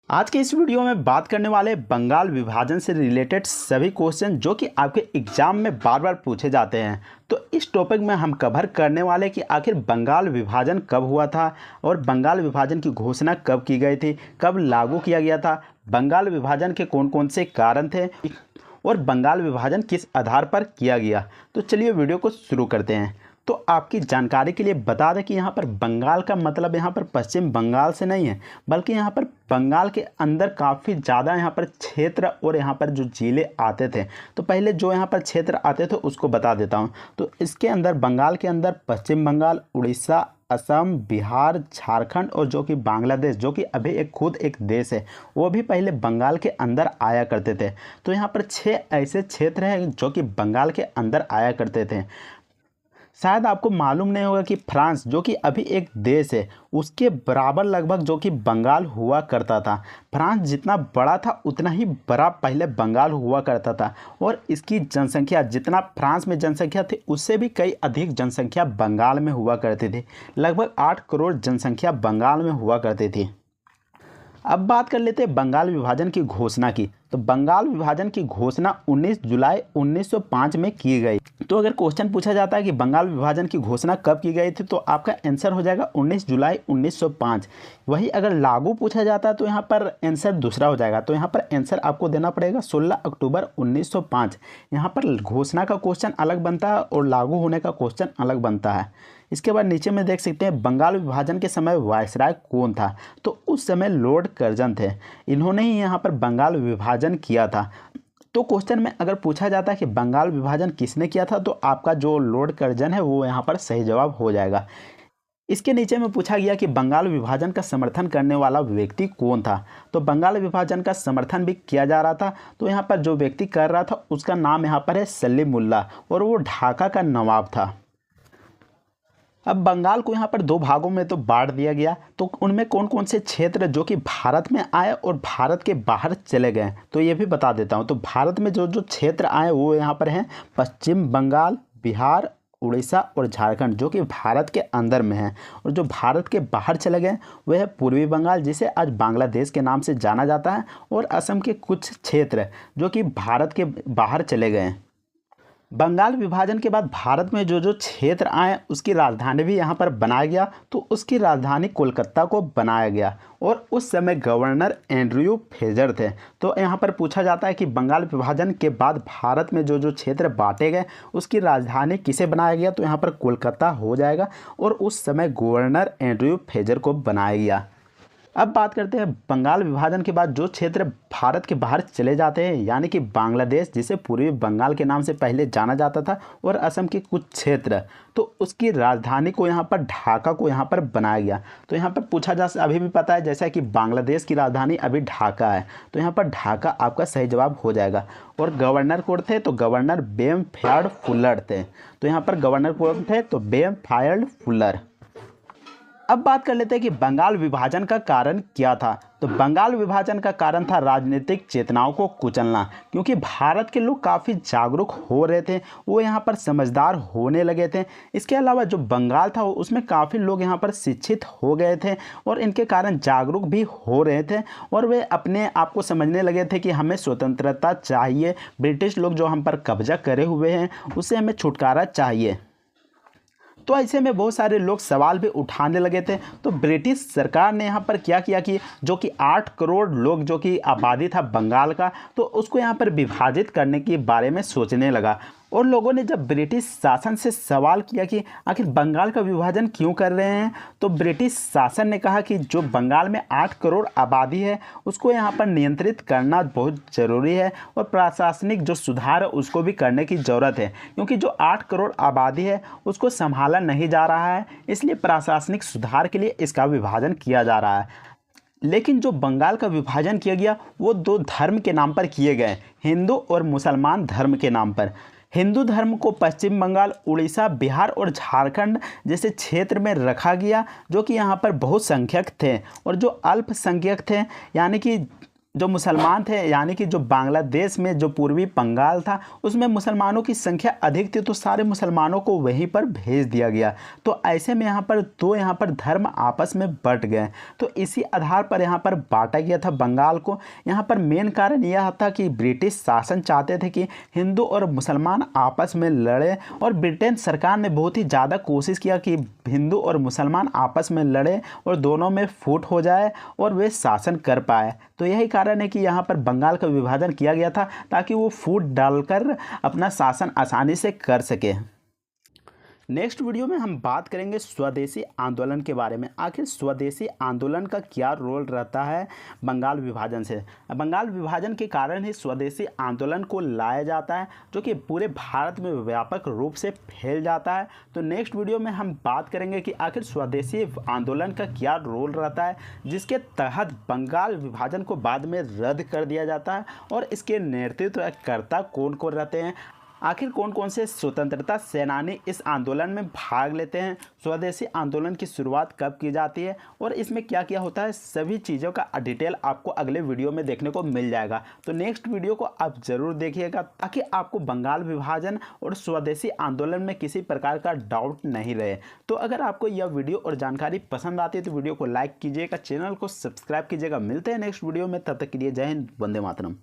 आज के इस वीडियो में बात करने वाले बंगाल विभाजन से रिलेटेड सभी क्वेश्चन जो कि आपके एग्जाम में बार बार पूछे जाते हैं। तो इस टॉपिक में हम कवर करने वाले कि आखिर बंगाल विभाजन कब हुआ था और बंगाल विभाजन की घोषणा कब की गई थी, कब लागू किया गया था, बंगाल विभाजन के कौन कौन से कारण थे और बंगाल विभाजन किस आधार पर किया गया। तो चलिए वीडियो को शुरू करते हैं। तो आपकी जानकारी के लिए बता दें कि यहाँ पर बंगाल का मतलब यहाँ पर पश्चिम बंगाल से नहीं है, बल्कि यहाँ पर बंगाल के अंदर काफ़ी ज़्यादा यहाँ पर क्षेत्र और यहाँ पर जो जिले आते थे। तो पहले जो यहाँ पर क्षेत्र आते थे उसको बता देता हूँ। तो इसके अंदर बंगाल के अंदर पश्चिम बंगाल, उड़ीसा, असम, बिहार, झारखंड और जो कि बांग्लादेश, जो कि अभी खुद एक देश है, वो भी पहले बंगाल के अंदर आया करते थे। तो यहाँ पर 6 ऐसे क्षेत्र हैं जो कि बंगाल के अंदर आया करते थे। शायद आपको मालूम नहीं होगा कि फ्रांस, जो कि अभी एक देश है, उसके बराबर लगभग जो कि बंगाल हुआ करता था। फ्रांस जितना बड़ा था उतना ही बड़ा पहले बंगाल हुआ करता था और इसकी जनसंख्या, जितना फ्रांस में जनसंख्या थी उससे भी कई अधिक जनसंख्या बंगाल में हुआ करती थी। लगभग 8 करोड़ जनसंख्या बंगाल में हुआ करती थी। अब बात कर लेते हैं बंगाल विभाजन की घोषणा की। तो बंगाल विभाजन की घोषणा 19 जुलाई 1905 में की गई। तो अगर क्वेश्चन पूछा जाता है कि बंगाल विभाजन की घोषणा कब की गई थी, तो आपका आंसर हो जाएगा 19 जुलाई 1905। वही अगर लागू पूछा जाता है तो यहाँ पर आंसर दूसरा हो जाएगा। तो यहाँ पर आंसर आपको देना पड़ेगा 16 अक्टूबर 1905। यहाँ पर घोषणा का क्वेश्चन अलग बनता है और लागू होने का क्वेश्चन अलग बनता है। इसके बाद नीचे में देख सकते हैं बंगाल विभाजन के समय वायसराय कौन था। तो उस समय लॉर्ड कर्जन थे। इन्होंने ही यहाँ पर बंगाल विभाजन किया था। तो क्वेश्चन में अगर पूछा जाता है कि बंगाल विभाजन किसने किया था, तो आपका जो लॉर्ड कर्जन है वो यहाँ पर सही जवाब हो जाएगा। इसके नीचे में पूछा गया कि बंगाल विभाजन का समर्थन करने वाला व्यक्ति कौन था। तो बंगाल विभाजन का समर्थन भी किया जा रहा था। तो यहाँ पर जो व्यक्ति कर रहा था उसका नाम यहाँ पर है सलीमुल्लाह और वो ढाका का नवाब था। अब बंगाल को यहाँ पर 2 भागों में तो बांट दिया गया। तो उनमें कौन कौन से क्षेत्र जो कि भारत में आए और भारत के बाहर चले गए, तो ये भी बता देता हूँ। तो भारत में जो जो क्षेत्र आए वो यहाँ पर हैं पश्चिम बंगाल, बिहार, उड़ीसा और झारखंड, जो कि भारत के अंदर में है। और जो भारत के बाहर चले गए वह है पूर्वी बंगाल, जिसे आज बांग्लादेश के नाम से जाना जाता है, और असम के कुछ क्षेत्र जो कि भारत के बाहर चले गए। बंगाल विभाजन के बाद भारत में जो जो क्षेत्र आए उसकी राजधानी भी यहाँ पर बनाया गया। तो उसकी राजधानी कोलकाता को बनाया गया और उस समय गवर्नर एंड्रयू फेजर थे। तो यहाँ पर पूछा जाता है कि बंगाल विभाजन के बाद भारत में जो जो क्षेत्र बांटे गए उसकी राजधानी किसे बनाया गया, तो यहाँ पर कोलकाता हो जाएगा और उस समय गवर्नर एंड्रयू फेजर को बनाया गया। अब बात करते हैं बंगाल विभाजन के बाद जो क्षेत्र भारत के बाहर चले जाते हैं, यानी कि बांग्लादेश, जिसे पूर्वी बंगाल के नाम से पहले जाना जाता था, और असम के कुछ क्षेत्र, तो उसकी राजधानी को यहाँ पर ढाका को यहाँ पर बनाया गया। तो यहाँ पर पूछा जा, अभी भी पता है जैसा कि बांग्लादेश की राजधानी अभी ढाका है, तो यहाँ पर ढाका आपका सही जवाब हो जाएगा। और गवर्नर कौन थे, तो गवर्नर बेमफायर्ड फुलर थे। तो यहाँ पर गवर्नर कौन थे, तो बेमफायर्ड फुलर। अब बात कर लेते हैं कि बंगाल विभाजन का कारण क्या था। तो बंगाल विभाजन का कारण था राजनीतिक चेतनाओं को कुचलना, क्योंकि भारत के लोग काफ़ी जागरूक हो रहे थे, वो यहाँ पर समझदार होने लगे थे। इसके अलावा जो बंगाल था उसमें काफ़ी लोग यहाँ पर शिक्षित हो गए थे और इनके कारण जागरूक भी हो रहे थे और वे अपने आप को समझने लगे थे कि हमें स्वतंत्रता चाहिए, ब्रिटिश लोग जो हम पर कब्जा करे हुए हैं उससे हमें छुटकारा चाहिए। तो ऐसे में बहुत सारे लोग सवाल भी उठाने लगे थे। तो ब्रिटिश सरकार ने यहाँ पर क्या किया कि जो कि 8 करोड़ लोग जो कि आबादी था बंगाल का, तो उसको यहाँ पर विभाजित करने के बारे में सोचने लगा। और लोगों ने जब ब्रिटिश शासन से सवाल किया कि आखिर बंगाल का विभाजन क्यों कर रहे हैं, तो ब्रिटिश शासन ने कहा कि जो बंगाल में 8 करोड़ आबादी है उसको यहाँ पर नियंत्रित करना बहुत ज़रूरी है और प्रशासनिक जो सुधार है उसको भी करने की ज़रूरत है, क्योंकि जो 8 करोड़ आबादी है उसको संभाला नहीं जा रहा है, इसलिए प्रशासनिक सुधार के लिए इसका विभाजन किया जा रहा है। लेकिन जो बंगाल का विभाजन किया गया वो 2 धर्म के नाम पर किए गए, हिंदू और मुसलमान धर्म के नाम पर। हिंदू धर्म को पश्चिम बंगाल, उड़ीसा, बिहार और झारखंड जैसे क्षेत्र में रखा गया, जो कि यहाँ पर बहुत संख्यक थे, और जो अल्पसंख्यक थे यानी कि जो मुसलमान थे, यानी कि जो बांग्लादेश में जो पूर्वी बंगाल था उसमें मुसलमानों की संख्या अधिक थी, तो सारे मुसलमानों को वहीं पर भेज दिया गया। तो ऐसे में यहाँ पर धर्म आपस में बंट गए। तो इसी आधार पर यहाँ पर बांटा गया था बंगाल को। यहाँ पर मेन कारण यह था कि ब्रिटिश शासन चाहते थे कि हिंदू और मुसलमान आपस में लड़े, और ब्रिटेन सरकार ने बहुत ही ज़्यादा कोशिश किया कि हिंदू और मुसलमान आपस में लड़े और दोनों में फूट हो जाए और वे शासन कर पाए। तो यही कारण है कि यहाँ पर बंगाल का विभाजन किया गया था, ताकि वो फूट डालकर अपना शासन आसानी से कर सके। नेक्स्ट वीडियो में हम बात करेंगे स्वदेशी आंदोलन के बारे में। आखिर स्वदेशी आंदोलन का क्या रोल रहता है बंगाल विभाजन से। बंगाल विभाजन के कारण ही स्वदेशी आंदोलन को लाया जाता है, जो कि पूरे भारत में व्यापक रूप से फैल जाता है। तो नेक्स्ट वीडियो में हम बात करेंगे कि आखिर स्वदेशी आंदोलन का क्या रोल रहता है, जिसके तहत बंगाल विभाजन को बाद में रद्द कर दिया जाता है, और इसके नेतृत्वकर्ता कौन कौन रहते हैं। आखिर कौन कौन से स्वतंत्रता सेनानी इस आंदोलन में भाग लेते हैं, स्वदेशी आंदोलन की शुरुआत कब की जाती है, और इसमें क्या क्या होता है, सभी चीज़ों का डिटेल आपको अगले वीडियो में देखने को मिल जाएगा। तो नेक्स्ट वीडियो को आप ज़रूर देखिएगा, ताकि आपको बंगाल विभाजन और स्वदेशी आंदोलन में किसी प्रकार का डाउट नहीं रहे। तो अगर आपको यह वीडियो और जानकारी पसंद आती है तो वीडियो को लाइक कीजिएगा, चैनल को सब्सक्राइब कीजिएगा। मिलते हैं नेक्स्ट वीडियो में, तब तक के लिए जय हिंद, वंदे मातरम।